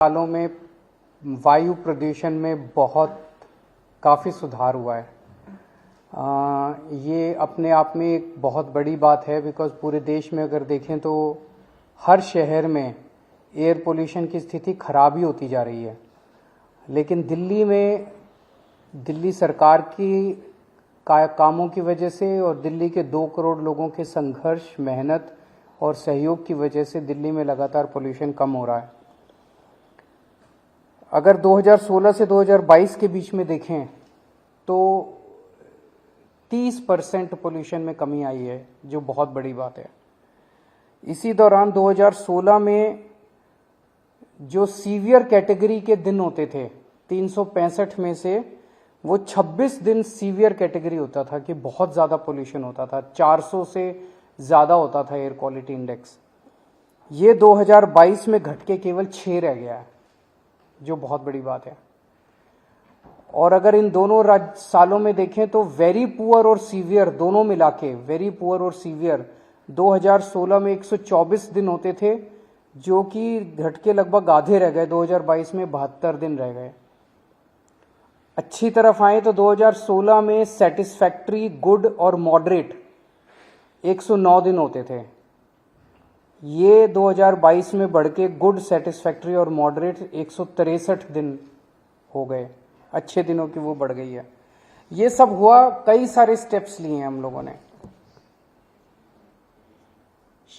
सालों में वायु प्रदूषण में काफ़ी सुधार हुआ है। ये अपने आप में एक बहुत बड़ी बात है, बिकॉज़ पूरे देश में अगर देखें तो हर शहर में एयर पोल्यूशन की स्थिति खराब ही होती जा रही है। लेकिन दिल्ली में दिल्ली सरकार की कामों की वजह से और दिल्ली के 2 करोड़ लोगों के संघर्ष, मेहनत और सहयोग की वजह से दिल्ली में लगातार पोल्यूशन कम हो रहा है। अगर 2016 से 2022 के बीच में देखें तो 30% पोल्यूशन में कमी आई है, जो बहुत बड़ी बात है। इसी दौरान 2016 में जो सीवियर कैटेगरी के दिन होते थे 365 में से वो 26 दिन सीवियर कैटेगरी होता था कि बहुत ज़्यादा पोल्यूशन होता था, 400 से ज़्यादा होता था एयर क्वालिटी इंडेक्स। ये 2022 में घट के केवल 6 रह गया है, जो बहुत बड़ी बात है। और अगर इन दोनों सालों में देखें तो वेरी पुअर और सीवियर दोनों मिला के, वेरी पुअर और सीवियर 2016 में 124 दिन होते थे, जो कि घट के लगभग आधे रह गए। 2022 में 72 दिन रह गए। अच्छी तरफ आए तो 2016 में सेटिस्फैक्ट्री, गुड और मॉडरेट 109 दिन होते थे। ये 2022 में बढ़ के गुड, सेटिस्फैक्ट्री और मॉडरेट 163 दिन हो गए। अच्छे दिनों की वो बढ़ गई है। ये सब हुआ, कई सारे स्टेप्स लिए हैं हम लोगों ने।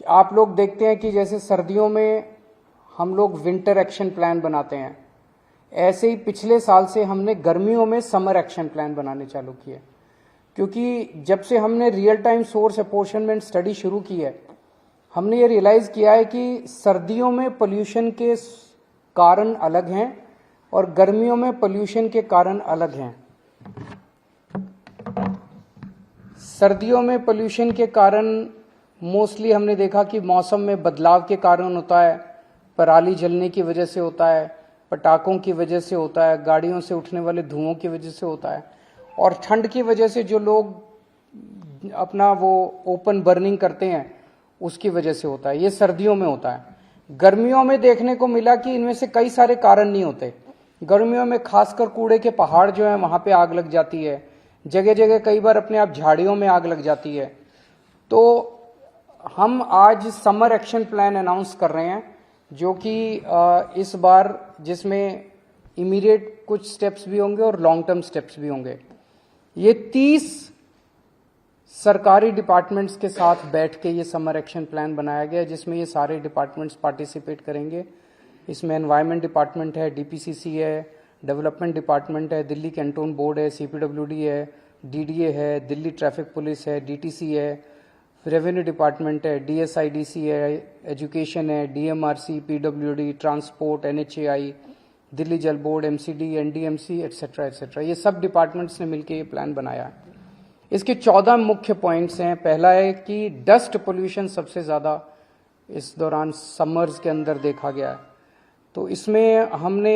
आप लोग देखते हैं कि जैसे सर्दियों में हम लोग विंटर एक्शन प्लान बनाते हैं, ऐसे ही पिछले साल से हमने गर्मियों में समर एक्शन प्लान बनाने चालू किए। क्योंकि जब से हमने real time source apportionment study शुरू की है, हमने ये रियलाइज किया है कि सर्दियों में पोल्यूशन के कारण अलग हैं और गर्मियों में पोल्यूशन के कारण अलग हैं। सर्दियों में पोल्यूशन के कारण मोस्टली हमने देखा कि मौसम में बदलाव के कारण होता है, पराली जलने की वजह से होता है, पटाखों की वजह से होता है, गाड़ियों से उठने वाले धुओं की वजह से होता है, और ठंड की वजह से जो लोग अपना वो ओपन बर्निंग करते हैं उसकी वजह से होता है। ये सर्दियों में होता है। गर्मियों में देखने को मिला कि इनमें से कई सारे कारण नहीं होते। गर्मियों में खासकर कूड़े के पहाड़ जो है वहां पे आग लग जाती है, जगह जगह कई बार अपने आप झाड़ियों में आग लग जाती है। तो हम आज समर एक्शन प्लान अनाउंस कर रहे हैं, जो कि इस बार जिसमें इमीडिएट कुछ स्टेप्स भी होंगे और लॉन्ग टर्म स्टेप्स भी होंगे। ये 30 सरकारी डिपार्टमेंट्स के साथ बैठ के ये समर एक्शन प्लान बनाया गया, जिसमें ये सारे डिपार्टमेंट्स पार्टिसिपेट करेंगे। इसमें एनवायरनमेंट डिपार्टमेंट है, डीपीसीसी है, डेवलपमेंट डिपार्टमेंट है, दिल्ली कैंटोन बोर्ड है, सीपीडब्ल्यूडी है, डीडीए है, दिल्ली ट्रैफिक पुलिस है, डीटीसी है, रेवेन्यू डिपार्टमेंट है, डीएसआईडीसी है, एजुकेशन है, DMRC, PWD, transport, NHAI, Delhi Jal board, MCD, NDMC, etcetera etcetera. ये सब डिपार्टमेंट्स ने मिलकर ये प्लान बनाया है। इसके 14 मुख्य पॉइंट्स हैं। पहला है कि डस्ट पोल्यूशन सबसे ज़्यादा इस दौरान समर्स के अंदर देखा गया है। तो इसमें हमने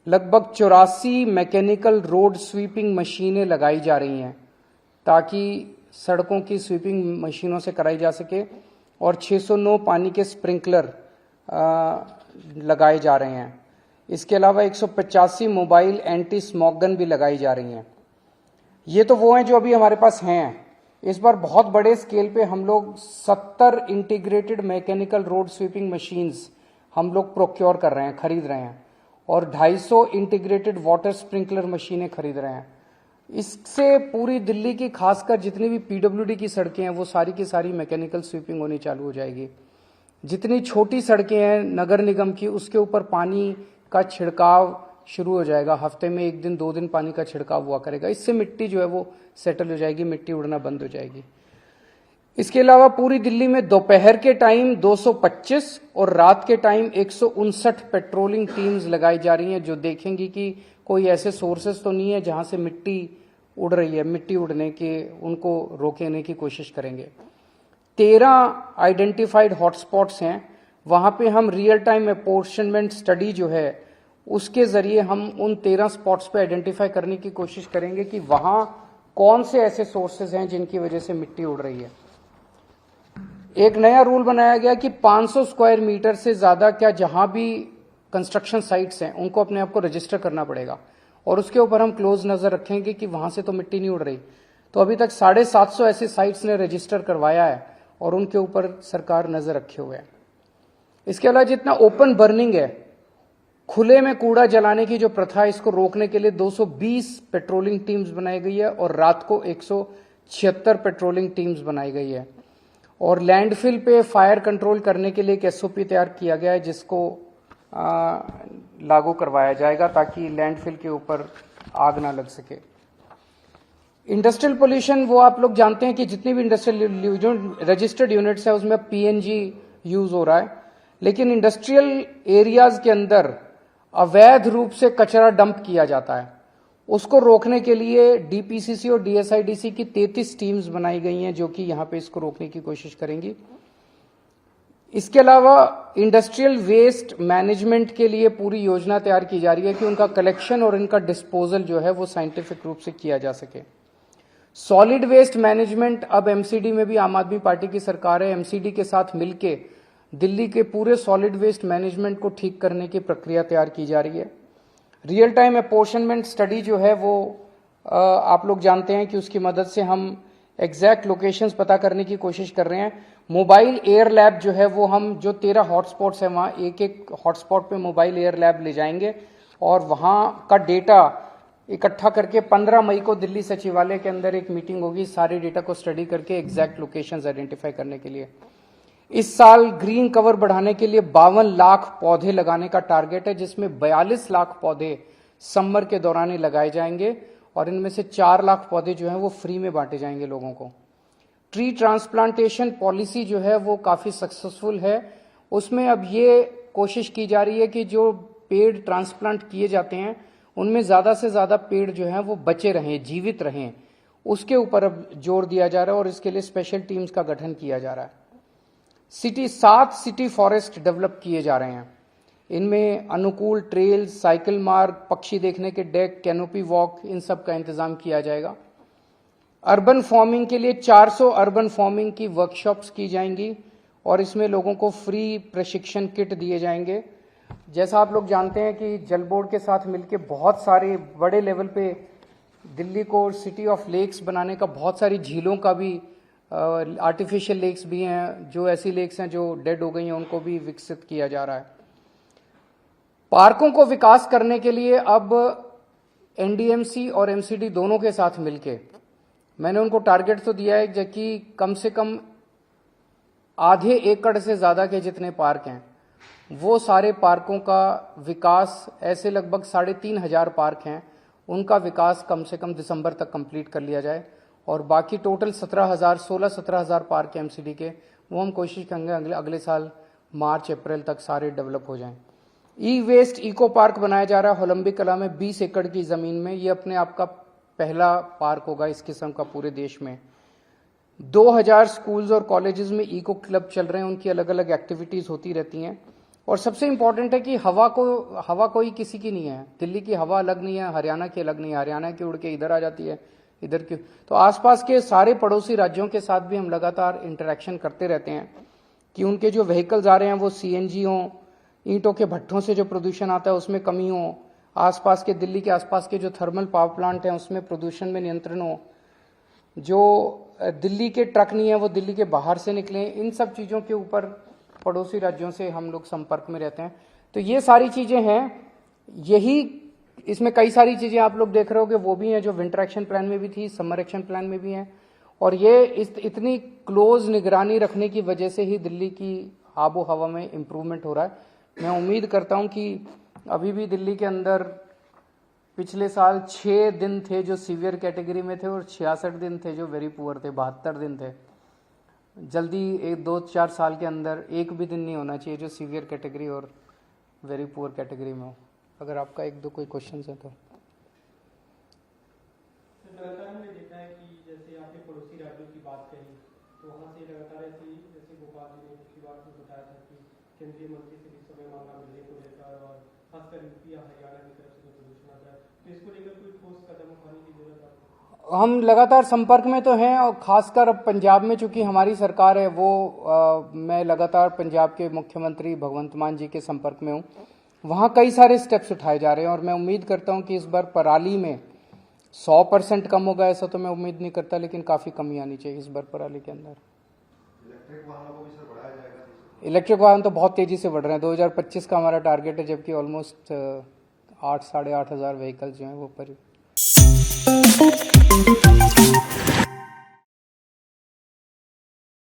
लगभग 84 मैकेनिकल रोड स्वीपिंग मशीनें लगाई जा रही हैं, ताकि सड़कों की स्वीपिंग मशीनों से कराई जा सके, और 609 पानी के स्प्रिंकलर लगाए जा रहे हैं। इसके अलावा 185 मोबाइल एंटी स्मॉग गन भी लगाई जा रही हैं। ये तो वो हैं जो अभी हमारे पास हैं। इस बार बहुत बड़े स्केल पे हम लोग 70 integrated mechanical road sweeping machines हम लोग प्रोक्योर कर रहे हैं, खरीद रहे हैं, और 250 इंटीग्रेटेड वाटर स्प्रिंकलर मशीनें खरीद रहे हैं। इससे पूरी दिल्ली की खासकर जितनी भी पीडब्ल्यूडी की सड़कें हैं वो सारी की सारी मैकेनिकल स्वीपिंग होनी चालू हो जाएगी। जितनी छोटी सड़कें हैं नगर निगम की, उसके ऊपर पानी का छिड़काव शुरू हो जाएगा। हफ्ते में 1 दिन 2 दिन पानी का छिड़काव हुआ करेगा। इससे मिट्टी जो है वो सेटल हो जाएगी, मिट्टी उड़ना बंद हो जाएगी। इसके अलावा पूरी दिल्ली में दोपहर के टाइम 225 और रात के टाइम 159 पेट्रोलिंग टीम्स लगाई जा रही हैं, जो देखेंगी कि कोई ऐसे सोर्सेस तो नहीं है जहां से मिट्टी उड़ रही है। मिट्टी उड़ने के उनको रोकने की कोशिश करेंगे। 13 आइडेंटिफाइड हॉटस्पॉट्स हैं, वहां पे हम रियल टाइम अपॉर्शनमेंट स्टडी जो है उसके जरिए हम उन 13 स्पॉट्स पे आइडेंटिफाई करने की कोशिश करेंगे कि वहां कौन से ऐसे सोर्सेज हैं जिनकी वजह से मिट्टी उड़ रही है। एक नया रूल बनाया गया कि 500 स्क्वायर मीटर से ज्यादा क्या जहां भी कंस्ट्रक्शन साइट्स हैं उनको अपने आप को रजिस्टर करना पड़ेगा, और उसके ऊपर हम क्लोज नजर रखेंगे कि वहां से तो मिट्टी नहीं उड़ रही। तो अभी तक 750 ऐसे साइट्स ने रजिस्टर करवाया है और उनके ऊपर सरकार नजर रखे हुए है। इसके अलावा जितना ओपन बर्निंग है, खुले में कूड़ा जलाने की जो प्रथा है, इसको रोकने के लिए 220 पेट्रोलिंग टीम्स बनाई गई है और रात को 176 पेट्रोलिंग टीम्स बनाई गई है। और लैंडफिल पे फायर कंट्रोल करने के लिए एक एसओपी तैयार किया गया है, जिसको लागू करवाया जाएगा ताकि लैंडफिल के ऊपर आग ना लग सके। इंडस्ट्रियल पोल्यूशन, वो आप लोग जानते हैं कि जितनी भी इंडस्ट्रियल जो रजिस्टर्ड यूनिट्स है उसमें पीएनजी यूज हो रहा है, लेकिन इंडस्ट्रियल एरियाज के अंदर अवैध रूप से कचरा डंप किया जाता है। उसको रोकने के लिए डीपीसीसी और डीएसआईडीसी की 33 टीम्स बनाई गई हैं जो कि यहां पे इसको रोकने की कोशिश करेंगी। इसके अलावा इंडस्ट्रियल वेस्ट मैनेजमेंट के लिए पूरी योजना तैयार की जा रही है कि उनका कलेक्शन और इनका डिस्पोजल जो है वो साइंटिफिक रूप से किया जा सके। सॉलिड वेस्ट मैनेजमेंट, अब एमसीडी में भी आम आदमी पार्टी की सरकार है, एमसीडी के साथ मिलके दिल्ली के पूरे सॉलिड वेस्ट मैनेजमेंट को ठीक करने की प्रक्रिया तैयार की जा रही है। रियल टाइम अपोर्शनमेंट स्टडी जो है वो आप लोग जानते हैं कि उसकी मदद से हम एग्जैक्ट लोकेशंस पता करने की कोशिश कर रहे हैं। मोबाइल एयर लैब जो है वो हम जो 13 हॉटस्पॉट्स हैं वहां एक एक हॉटस्पॉट पे मोबाइल एयर लैब ले जाएंगे और वहां का डेटा इकट्ठा करके 15 मई को दिल्ली सचिवालय के अंदर एक मीटिंग होगी, सारे डेटा को स्टडी करके एग्जैक्ट लोकेशंस आइडेंटिफाई करने के लिए। इस साल ग्रीन कवर बढ़ाने के लिए 52 लाख पौधे लगाने का टारगेट है, जिसमें 42 लाख पौधे समर के दौरान ही लगाए जाएंगे और इनमें से 4 लाख पौधे जो हैं वो फ्री में बांटे जाएंगे लोगों को। ट्री ट्रांसप्लांटेशन पॉलिसी जो है वो काफी सक्सेसफुल है। उसमें अब ये कोशिश की जा रही है कि जो पेड़ ट्रांसप्लांट किए जाते हैं उनमें ज्यादा से ज्यादा पेड़ जो हैं वो बचे रहें, जीवित रहें, उसके ऊपर अब जोर दिया जा रहा है और इसके लिए स्पेशल टीम्स का गठन किया जा रहा है। 7 सिटी फॉरेस्ट डेवलप किए जा रहे हैं। इनमें अनुकूल ट्रेल, साइकिल मार्ग, पक्षी देखने के डेक, कैनोपी वॉक, इन सब का इंतजाम किया जाएगा। अर्बन फार्मिंग के लिए 400 अर्बन फार्मिंग की वर्कशॉप्स की जाएंगी और इसमें लोगों को फ्री प्रशिक्षण किट दिए जाएंगे। जैसा आप लोग जानते हैं कि जल बोर्ड के साथ मिलकर बहुत सारे बड़े लेवल पे दिल्ली को सिटी ऑफ लेक्स बनाने का, बहुत सारी झीलों का भी, आर्टिफिशियल लेक्स भी हैं, जो ऐसी लेक्स हैं जो डेड हो गई हैं उनको भी विकसित किया जा रहा है। पार्कों को विकास करने के लिए अब एनडीएमसी और एमसीडी दोनों के साथ मिलके मैंने उनको टारगेट तो दिया है कि कम से कम आधे एकड़ से ज्यादा के जितने पार्क हैं वो सारे पार्कों का विकास, ऐसे लगभग 3,500 पार्क हैं, उनका विकास कम से कम दिसंबर तक कंप्लीट कर लिया जाए और बाकी टोटल 16,000 पार्क एमसीडी के, वो हम कोशिश करेंगे अगले साल मार्च अप्रैल तक सारे डेवलप हो जाएं। ई वेस्ट इको पार्क बनाया जा रहा है होलंबिक कला में 20 एकड़ की जमीन में। ये अपने आप का पहला पार्क होगा इस किस्म का पूरे देश में। 2000 स्कूल्स और कॉलेजेस में इको क्लब चल रहे हैं, उनकी अलग अलग एक्टिविटीज होती रहती हैं। और सबसे इंपॉर्टेंट है कि हवा कोई किसी की नहीं है। दिल्ली की हवा अलग नहीं है, हरियाणा की अलग नहीं है, हरियाणा की उड़ के इधर आ जाती है, इधर की। तो आसपास के सारे पड़ोसी राज्यों के साथ भी हम लगातार इंटरेक्शन करते रहते हैं कि उनके जो व्हीकल्स आ रहे हैं वो सीएनजी हों, ईंटों के भट्ठों से जो प्रदूषण आता है उसमें कमी हो, आसपास के दिल्ली के आसपास के जो थर्मल पावर प्लांट हैं उसमें प्रदूषण में नियंत्रण हो, जो दिल्ली के ट्रक नहीं है वो दिल्ली के बाहर से निकले। इन सब चीज़ों के ऊपर पड़ोसी राज्यों से हम लोग संपर्क में रहते हैं। तो ये सारी चीज़ें हैं, यही इसमें कई सारी चीज़ें आप लोग देख रहे हो कि वो भी हैं जो विंटर एक्शन प्लान में भी थी, समर एक्शन प्लान में भी हैं। और ये इतनी क्लोज निगरानी रखने की वजह से ही दिल्ली की आबो हवा में इम्प्रूवमेंट हो रहा है। मैं उम्मीद करता हूं कि अभी भी दिल्ली के अंदर पिछले साल 6 दिन थे जो सीवियर कैटेगरी में थे और 66 दिन थे जो वेरी पुअर थे, 72 दिन थे। जल्दी 2-4 साल के अंदर एक भी दिन नहीं होना चाहिए जो सीवियर कैटेगरी और वेरी पुअर कैटेगरी में हो। अगर आपका 1-2 कोई क्वेश्चन है तो। लगातार हमने देखा है कि जैसे आपने पड़ोसी राज्यों की बात कही तो वहाँ से लगातार ऐसी, जैसे भोपाल जी ने पिछली बार बताया था कि केंद्रीय मंत्री से भी समय मांगा मिलने को लेकर और खासकर यूपी या हरियाणा की तरफ से जो प्रदूषण आता है, तो इसको लेकर कोई ठोस कदम उठाने की जरूरत है? हम लगातार संपर्क में तो हैं और खासकर अब पंजाब में चूंकि हमारी सरकार है वो मैं लगातार पंजाब के मुख्यमंत्री भगवंत मान जी के संपर्क में हूं। वहां कई सारे स्टेप्स उठाए जा रहे हैं और मैं उम्मीद करता हूं कि इस बार पराली में 100% कम होगा, ऐसा तो मैं उम्मीद नहीं करता, लेकिन काफी कमी आनी चाहिए इस बार पराली के अंदर। इलेक्ट्रिक वाहनों को भी सर बढ़ाया जाएगा? इलेक्ट्रिक वाहन तो बहुत तेजी से बढ़ रहे हैं। 2025 का हमारा टारगेट है, जबकि ऑलमोस्ट 8 साढ़े 8 हज़ार व्हीकल जो हैं वो पर